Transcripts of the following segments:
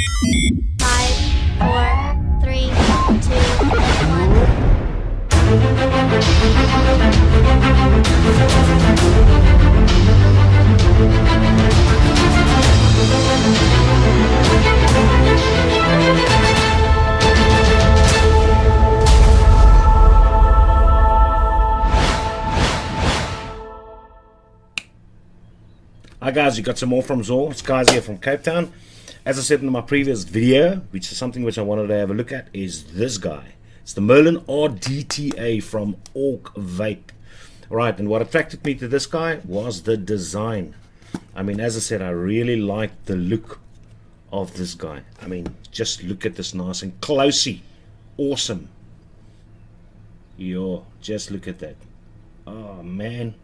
5, 4, 3, 2, 1. Hi guys, you got some more from KZOR. It's guys here from Cape Town. As I said in my previous video, which is something which I wanted to have a look at, is this guy. It's the Merlin RDTA from Augvape. Alright, and what attracted me to this guy was the design. I mean, as I said, I really like the look of this guy. I mean, just look at this nice and closey. Awesome. Yo, just look at that. Oh man.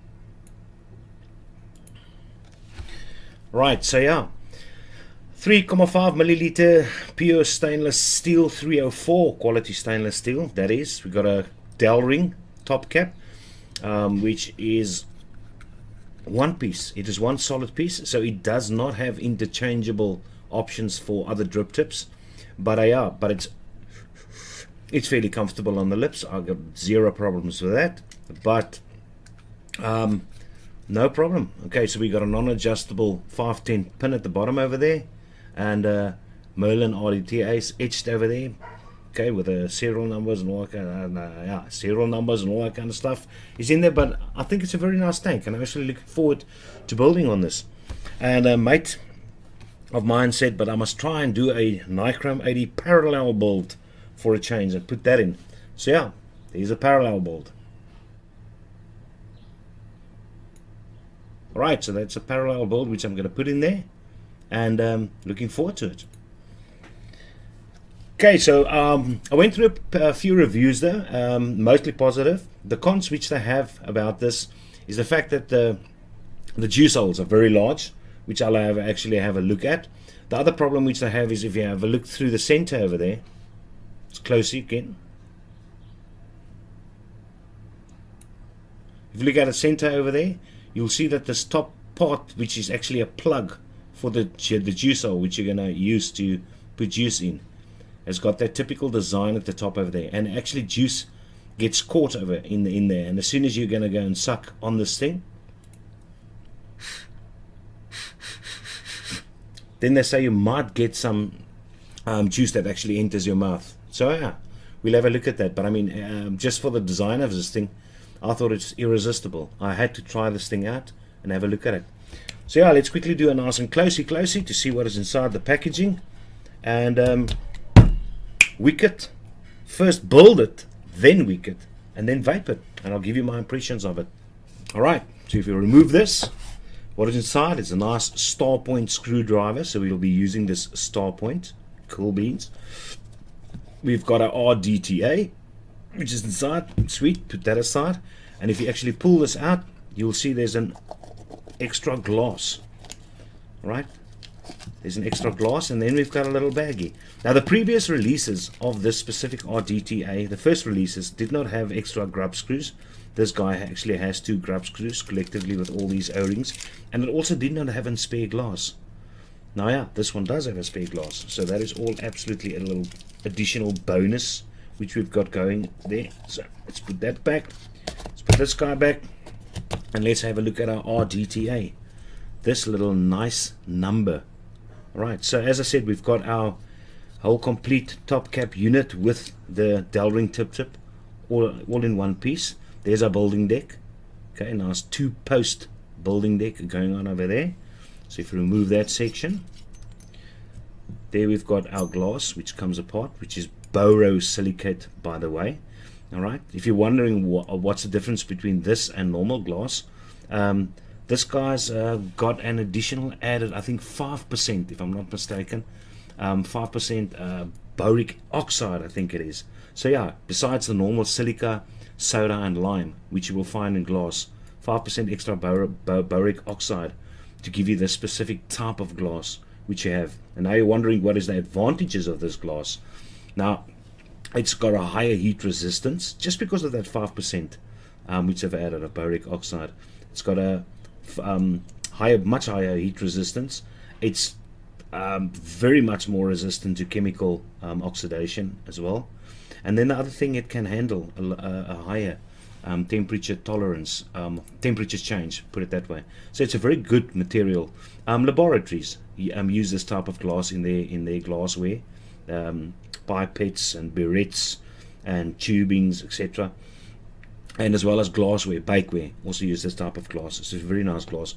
Right, so yeah, 3.5 milliliter pure stainless steel 304 quality stainless steel. That is, we got a delring top cap, which is one piece. It is one solid piece, so it does not have interchangeable options for other drip tips. But it's fairly comfortable on the lips. I've got zero problems with that. But no problem. Okay, so we got a non-adjustable 510 pin at the bottom over there, and Merlin RDTA is etched over there. Okay, with the serial numbers and all that kind of, serial numbers and all that kind of stuff is in there. But I think it's a very nice tank, and I'm actually looking forward to building on this. And a mate of mine said, but I must try and do a Nichrome 80 parallel build for a change and put that in. So yeah, there's a parallel build. Alright, so that's a parallel build which I'm going to put in there, and looking forward to it. Okay, so I went through a few reviews there, mostly positive. The cons which they have about this is the fact that the juice holes are very large, which I'll actually have a look at. The other problem which they have is if you have a look through the center over there, it's closely again. If you look at the center over there, you'll see that this top part, which is actually a plug for the juice hole, which you're going to use to put juice in, has got that typical design at the top over there. And actually juice gets caught over in there, and as soon as you're going to go and suck on this thing, then they say you might get some juice that actually enters your mouth. So yeah, we'll have a look at that. But I mean, just for the design of this thing, I thought it's irresistible. I had to try this thing out and have a look at it. So yeah, let's quickly do a nice and closey to see what is inside the packaging, and wick it. First build it, then wick it, and then vape it, and I'll give you my impressions of it. Alright, so if you remove this, what is inside is a nice star point screwdriver, so we'll be using this star point. Cool beans. We've got our RDTA, which is inside. Sweet, put that aside. And if you actually pull this out, you'll see there's an extra glass. Right? There's an extra glass, and then we've got a little baggie. Now the previous releases of this specific RDTA, the first releases, did not have extra grub screws. This guy actually has 2 grub screws collectively with all these O-rings, and it also did not have a spare glass. Now yeah, this one does have a spare glass, so that is all absolutely a little additional bonus which we've got going there. So let's put that back, let's put this guy back, and let's have a look at our RDTA, this little nice number. Alright, so as I said, we've got our whole complete top cap unit with the delring tip all in one piece. There's our building deck. Okay, nice 2-post building deck going on over there. So if you remove that section, there we've got our glass which comes apart, which is Borosilicate, by the way. Alright, if you're wondering what's the difference between this and normal glass, this guy's got an additional added, I think 5%, if I'm not mistaken, 5% boric oxide, I think it is. So yeah, besides the normal silica, soda and lime, which you will find in glass, 5% extra boric oxide to give you the specific type of glass which you have. And now you're wondering what is the advantages of this glass. Now it's got a higher heat resistance just because of that 5% which have added a boric oxide. It's got a much higher heat resistance. It's very much more resistant to chemical oxidation as well. And then the other thing, it can handle a higher temperature tolerance, temperature change, put it that way. So it's a very good material. Laboratories use this type of glass in their glassware, pipettes and barrettes and tubings, etc. And as well as glassware, bakeware also use this type of glass. It's a very nice glass.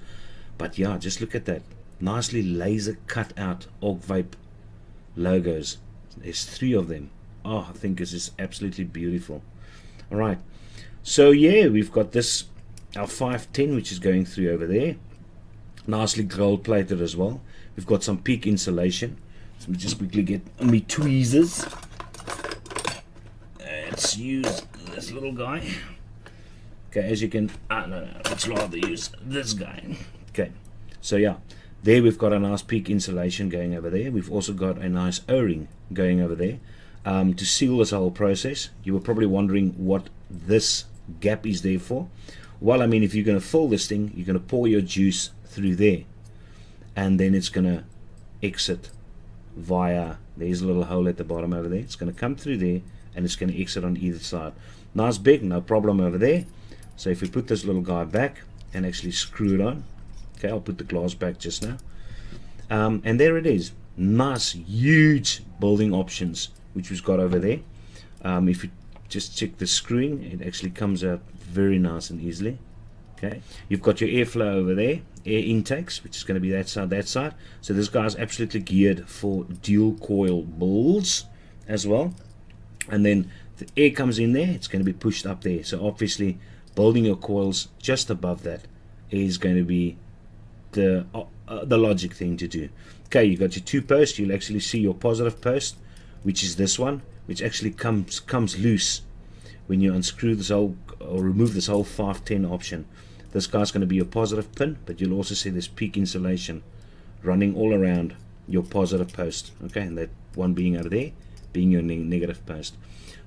But yeah, just look at that. Nicely laser cut out Augvape logos. There's 3 of them. Oh, I think this is absolutely beautiful. Alright, so yeah, we've got this, our 510, which is going through over there. Nicely gold plated as well. We've got some peak insulation. So we just quickly get me tweezers. Let's use this little guy. Okay, as you can, no, let's rather use this guy. Okay, so yeah, there we've got a nice peak insulation going over there. We've also got a nice O-ring going over there to seal this whole process. You were probably wondering what this gap is there for. Well, I mean, if you're going to fill this thing, you're going to pour your juice through there, and then it's going to exit via, there's a little hole at the bottom over there. It's going to come through there, and it's going to exit on either side. Nice big, no problem over there. So if we put this little guy back and actually screw it on, okay, I'll put the glass back just now, and there it is. Nice huge building options which we've got over there. If you just check the screwing, it actually comes out very nice and easily. Okay, you've got your airflow over there, air intakes, which is going to be that side, that side. So this guy's absolutely geared for dual coil builds as well. And then the air comes in there, it's going to be pushed up there. So obviously building your coils just above that is going to be the logic thing to do. Okay, you got your 2 posts. You'll actually see your positive post, which is this one, which actually comes loose when you unscrew this whole or remove this whole 510 option. This guy's going to be your positive pin, but you'll also see this peak insulation running all around your positive post. Okay, and that one being out of there being your negative post.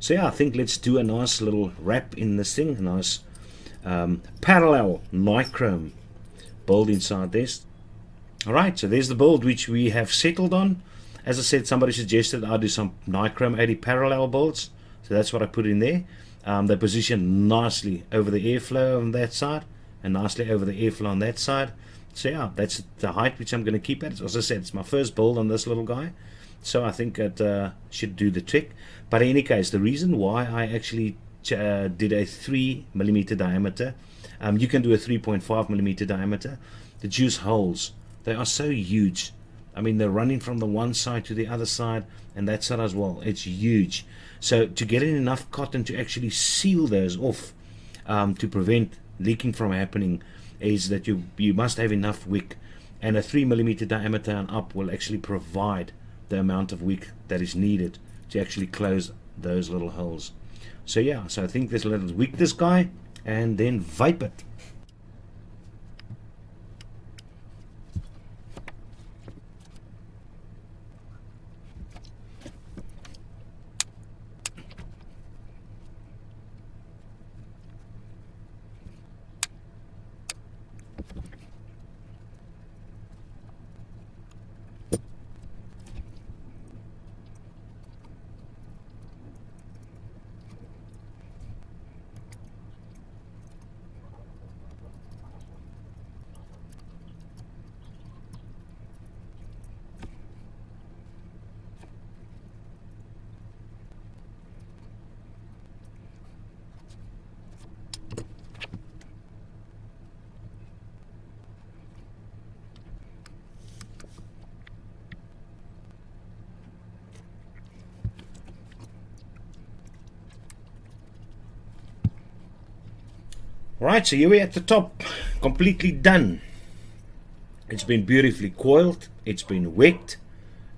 So yeah, I think let's do a nice little wrap in this thing, a nice parallel nichrome build inside this. Alright, so there's the build which we have settled on. As I said, somebody suggested I do some nichrome 80 parallel builds, so that's what I put in there. They position nicely over the airflow on that side and nicely over the airflow on that side. So yeah, that's the height which I'm going to keep at. As I said, it's my first build on this little guy, so I think it should do the trick. But in any case, the reason why I actually did a 3mm diameter, you can do a 3.5mm diameter. The juice holes, they are so huge. I mean, they're running from the one side to the other side and that side as well. It's huge. So to get in enough cotton to actually seal those off, to prevent leaking from happening, is that you must have enough wick, and a 3mm diameter and up will actually provide the amount of wick that is needed to actually close those little holes. So yeah, so I think let's wick this guy and then vape it. Right, so here we're at the top, completely done. It's been beautifully coiled, it's been wicked,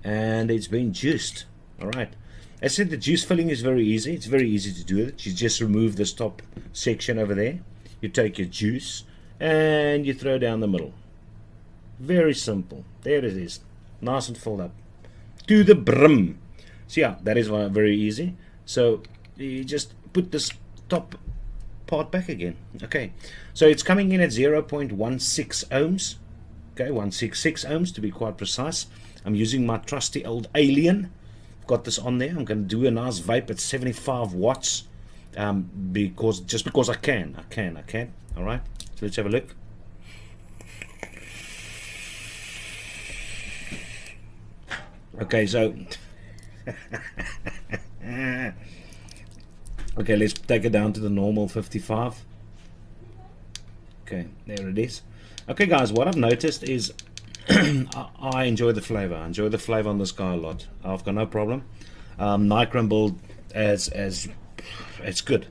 and it's been juiced. Alright, as I said, the juice filling is very easy. It's very easy to do it. You just remove this top section over there. You take your juice and you throw down the middle. Very simple. There it is, nice and filled up to the brim. So yeah, that is very easy. So you just put this top part back again. Okay, so it's coming in at 0.16 ohms. Okay, 166 ohms to be quite precise. I'm using my trusty old Alien. I've got this on there. I'm going to do a nice vape at 75 watts because I can. All right, so let's have a look. Okay, so okay, let's take it down to the normal 55. Okay, there it is. Okay, guys, what I've noticed is I enjoy the flavor. I enjoy the flavor on this guy a lot. I've got no problem. Nichrome build as it's good.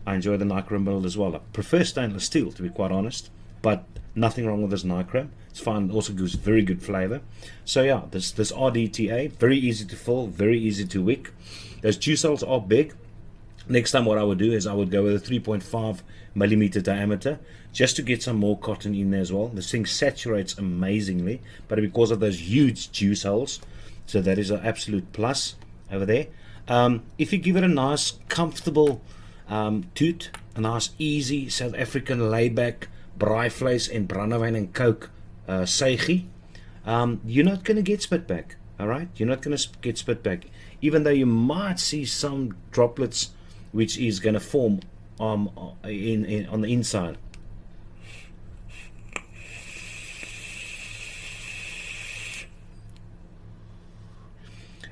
I enjoy the nichrome build as well. I prefer stainless steel, to be quite honest, but nothing wrong with this nichrome. It's fine. It also gives very good flavor. So yeah, this RDTA, very easy to fill, very easy to wick. Those juice holes are big. Next time what I would do is I would go with a 3.5 millimeter diameter just to get some more cotton in there as well. This thing saturates amazingly, but because of those huge juice holes, so that is an absolute plus over there. If you give it a nice comfortable toot, a nice easy South African layback braaivleis and brandewyn and coke seigie, you're not going to get spit back. All right, you're not going to get spit back, even though you might see some droplets which is going to form on the inside.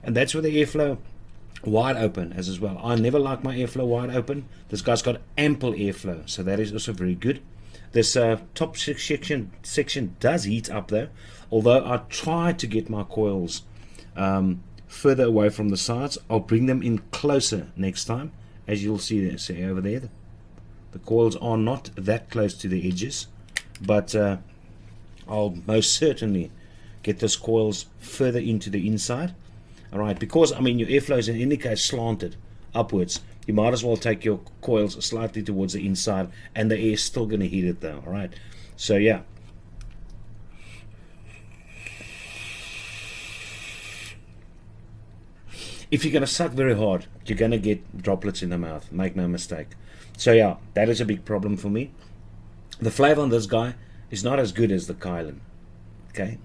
And that's where the airflow wide open as well. I never like my airflow wide open. This guy's got ample airflow, so that is also very good. This top section does heat up though, although I try to get my coils further away from the sides. I'll bring them in closer next time, as you'll see over there. The coils are not that close to the edges, but I'll most certainly get those coils further into the inside. Alright, because I mean your airflow is in any case slanted upwards, you might as well take your coils slightly towards the inside, and the air is still going to heat it though. Alright, so yeah. If you're going to suck very hard, you're going to get droplets in the mouth, make no mistake. So yeah, that is a big problem for me. The flavor on this guy is not as good as the Kylan, okay,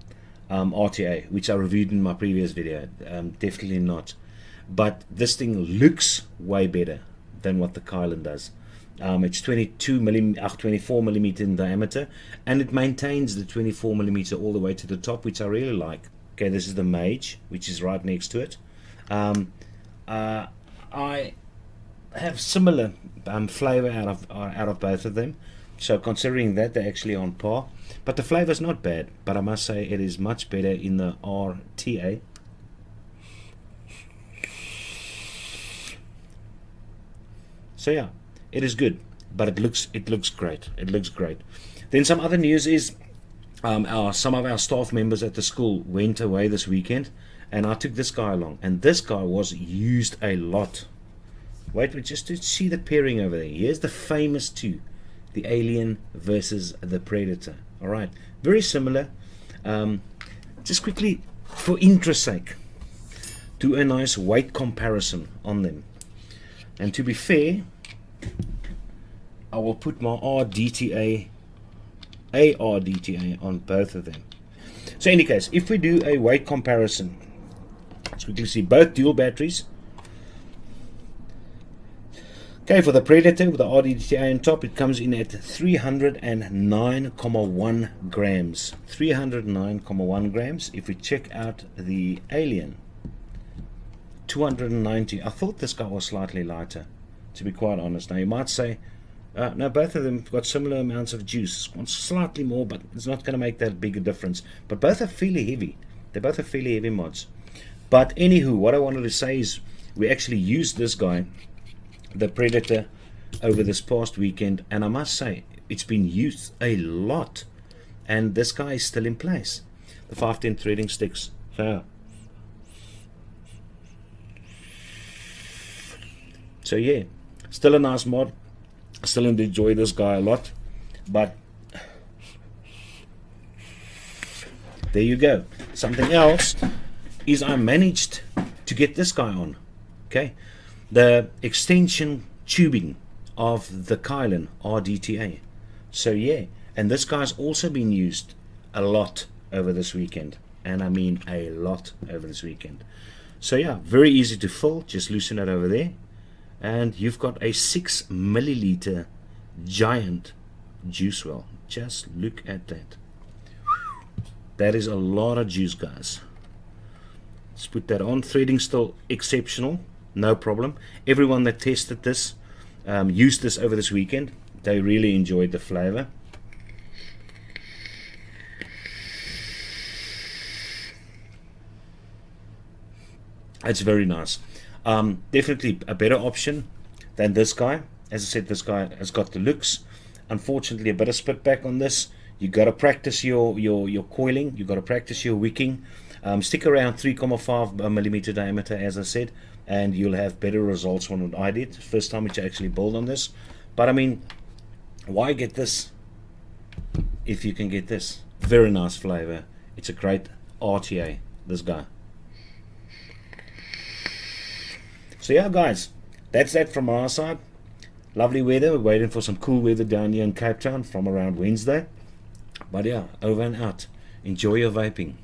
RTA, which I reviewed in my previous video. Definitely not. But this thing looks way better than what the Kylan does. It's 24 millimeter in diameter, and it maintains the 24 millimeter all the way to the top, which I really like. Okay, this is the Mage, which is right next to it. I have similar flavor out of both of them, so considering that, they're actually on par. But the flavor is not bad, but I must say it is much better in the RTA. So yeah, it is good, but it looks great. It looks great. Then some other news is some of our staff members at the school went away this weekend, and I took this guy along, and this guy was used a lot. Wait, just to see the pairing over there. Here's the famous two, the Alien versus the Predator. All right, very similar. Just quickly, for interest's sake, do a nice weight comparison on them. And to be fair, I will put my RDTA on both of them. So in any case, if we do a weight comparison, let's quickly see both dual batteries. Okay, for the Predator with the RDTA on top, it comes in at 309.1 grams. 309.1 grams. If we check out the Alien, 290. I thought this guy was slightly lighter, to be quite honest. Now you might say, no, both of them have got similar amounts of juice. One's slightly more, but it's not going to make that big a difference. But both are fairly heavy. They both are fairly heavy mods. But anywho, what I wanted to say is we actually used this guy, the Predator, over this past weekend, and I must say it's been used a lot, and this guy is still in place. The 510 threading sticks. So yeah, still a nice mod. Still enjoy this guy a lot, but there you go. Something else is I managed to get this guy on. Okay, the extension tubing of the Kylan RDTA. So yeah, and this guy's also been used a lot over this weekend. and I mean a lot over this weekend. So yeah, very easy to fill. Just loosen it over there, and you've got a 6 milliliter giant juice well. Just look at that. That is a lot of juice, guys. Let's put that on. Threading still exceptional, no problem. Everyone that tested this, used this over this weekend, they really enjoyed the flavor. It's very nice. Definitely a better option than this guy. As I said, this guy has got the looks. Unfortunately, a bit of spit back on this. You got to practice your coiling. You got to practice your wicking. Stick around 3.5 millimeter diameter, as I said, and you'll have better results than what I did. First time which I actually build on this. But I mean, why get this if you can get this? Very nice flavor. It's a great RTA, this guy. So yeah, guys, that's that from our side. Lovely weather. We're waiting for some cool weather down here in Cape Town from around Wednesday. But yeah, over and out. Enjoy your vaping.